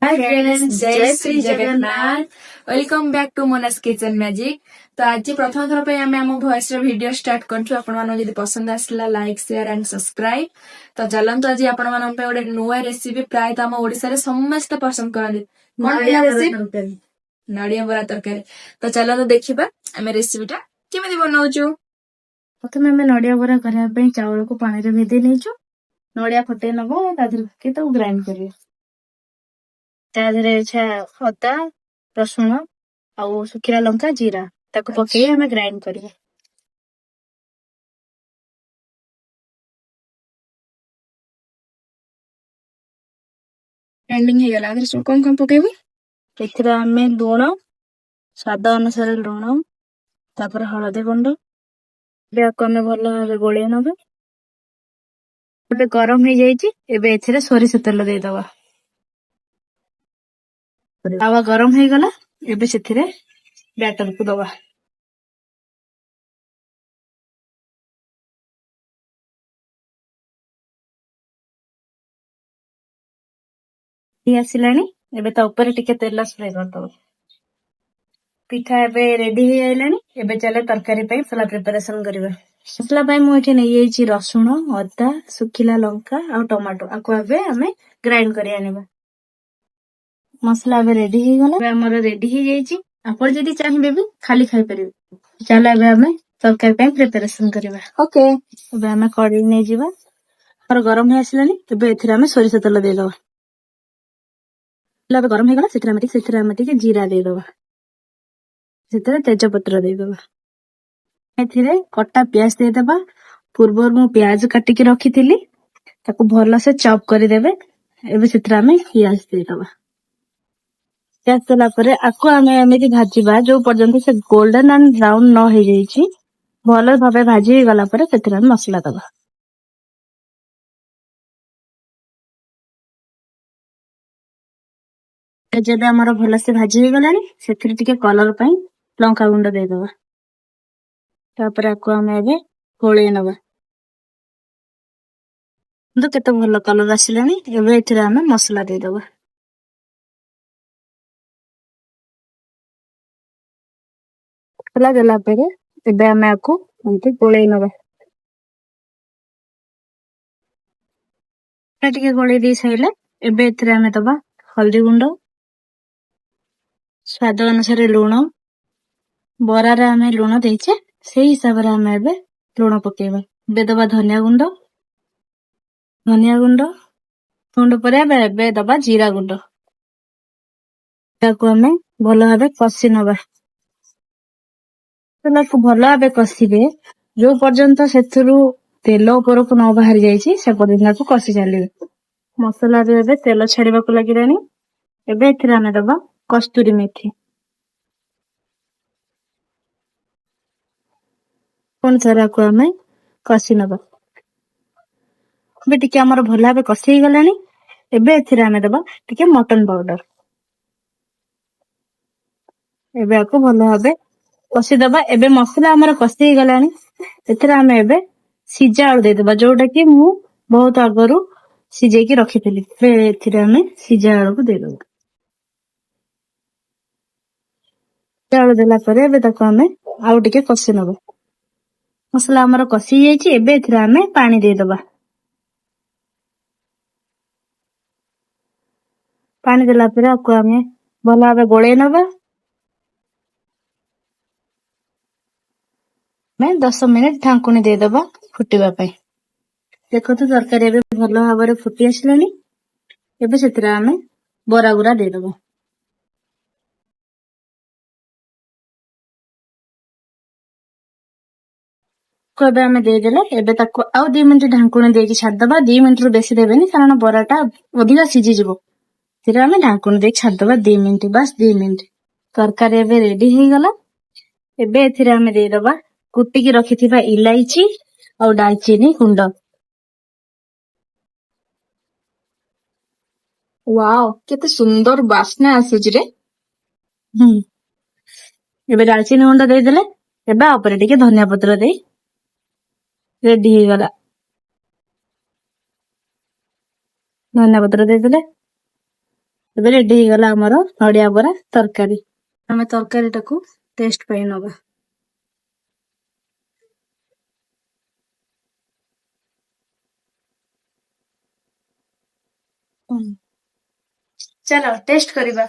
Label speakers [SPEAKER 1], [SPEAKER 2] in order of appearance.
[SPEAKER 1] हाय friends, जय Shri Jagannath. Welcome back to Mona's kitchen magic. तो आज प्रथम थर पे आम भॉइस वीडियो स्टार्ट करूँ। आपड़ी पसंद आसला लाइक शेयर एंड सब्सक्राइब। तो चलते आज आपण गोटे नुआ रेसिपी प्रायतः आम ओडिशा रे समस्त पसंद करते नड़िया बरा तरकारी। तो चलते देखा आम रेसिपीटा केमी बनाऊचु।
[SPEAKER 2] प्रथम आम नड़िया बरा करने चाउल को पानी रे भेदे नहीं नड़िया फटे नब तो ग्राइंड कर अदा रसुण आउ सुखिला लंका जीरा ताको पकई हमें ग्राइंड कर
[SPEAKER 1] ग्राइंडिंग हो गला कौन कौन पकेबी
[SPEAKER 2] एथिरा हमें लूण स्वाद अनुसार लूण तापर हळदी गुंड को हमें भल भाव गोले नबे गोटे गरम हो जाइए एबे एथिरे सोरिष तेल दे दबा तावा गरम हो गला एबे सेथिरे बैटर को दबा आसिलानी एबे ता ऊपर टिके तेल स्प्रे कर दबा पिठा एबे रेडी हो आइलानी एबे चले तरकारी पे मसला प्रिपरेशन करबा मसला पे मु एठी नै येची रसुण अदा सुखिला लंका आ टमाटो आको एबे हमें ग्राइंड करि आनिबा मसला एबे रेडी हो गला एबे हमर रेडी हो जाइची आपण जदी चाहिबे भी खाली खाइ परिबे चला एबे हमें तरकारी पे प्रिपरेशन करबा
[SPEAKER 1] ओके।
[SPEAKER 2] एबे हमें कढ़ी नै जीवा पर गरम हो आसिलानी एबे एथिरा हमें सोरिष तेल दे दबा एबे गरम हो गला सेथिरा हमें जीरा दे दबा तेज पत्र देदेबा एथिरे कटा प्याज देदेबा पूर्व मु प्याज काटिकी रखी ताको भल से चॉप करदेबे एबे सेथिरा हमें प्याज देदेबा प्याज देला परे आको हमें एमिति भाजीबा जो पर्यंत से गोल्डन एंड ब्राउन न हो जाइछि भल भाबे भाजी गला परे सेथिरा हमें मसला दबा जब हमर भल से भाजी हो गलानी सेथिरे टिके कलर पई लंका गुंड दे दबा तापर आको हमें एबे गोळे नबा तो केते भल कलर आसिलानी एबे एथिरे हमें मसला दे दबा मसला देला परे एबे हमें आको एंते गोळे नबा टिके गोळे दी सैले एबे एथिरे हमें दबा हल्दी गुंड स्वाद अनुसार लूण बरा रे हमें लूण देइछे से हिसाब रे हमें एबे लूण पकेबा एबे दबा धनिया गुंड गुंड परे एबे दबा जीरा गुंड ताको हमें भल भाबे कसी नबा को भल भाबे कसीबे जो पर्यंत सेथुरु तेल ऊपर को न बाहर जाइछि से पर्यंत को कसी चलिबे मसला रे एबे तेल छाड़ीबा को लागिरानी एबे एथिरा हमें दबा कस्तूरी मेथी कोन सारा को हमें कसी नबा एबे टिके हमर भल भाबे कसी गलानी एबे एथिरा हमें दबा टिके मटन पाउडर एबे आको भल भाबे कसी दबा एबे मसला हमर कसी गलानी एथिरा हमें एबे सिजा आलू दे दबा जोटा कि मु बहुत आगरु सिजे की रखी थली एथिरा हमें सिजा आलू को दे दबा आलू देला परे एबे ताको हमें आउ टिके कसी नबा मसला हमर कसी जाइछि एबे एथिरा हमें पानी दे दबा पानी देला परे आको हमें भल भाबे गोळे नबा मैं 10 मिनिट ढांकुनी दे दबा फुटिबा पई देखो तो तरकारी एबे भल भाबरे फुटी आसिलानी एबे सेतिरा हमें बरा गुरा दे दबा को एबे हमें दे देले एबे ताको आउ 2 मिनिट ढांकुनी देकी छाड़ दबा 2 मिनिट रु बेसी देबेनी कारण बराटा अधिका सिजी जिवो तिरा हमें ढांकुनी देकी छाड़ दबा 2 मिनिट बस 2 मिनिट तरकारी एबे रेडी हो गला एबे एथिरे हमें दे दबा कुटी की रखिथिबा इलायची और दालचीनी गुंड
[SPEAKER 1] वाओ केते सुंदर बास्ना आसुची रे।
[SPEAKER 2] एबे दालचीनी गुंड दे देले एबे ऊपर टिके धनिया पत्र दे रेडी हो गला धनिया पत्र दे देले ଏବେ ରେଡି ହେଇଗଲା ଆମର ନଡିଆ ବରା ତରକାରୀ। ଆମେ ତରକାରୀଟାକୁ ଟେଷ୍ଟ ପାଇଁ ନବା। ଚାଲ ଟେଷ୍ଟ କରିବା।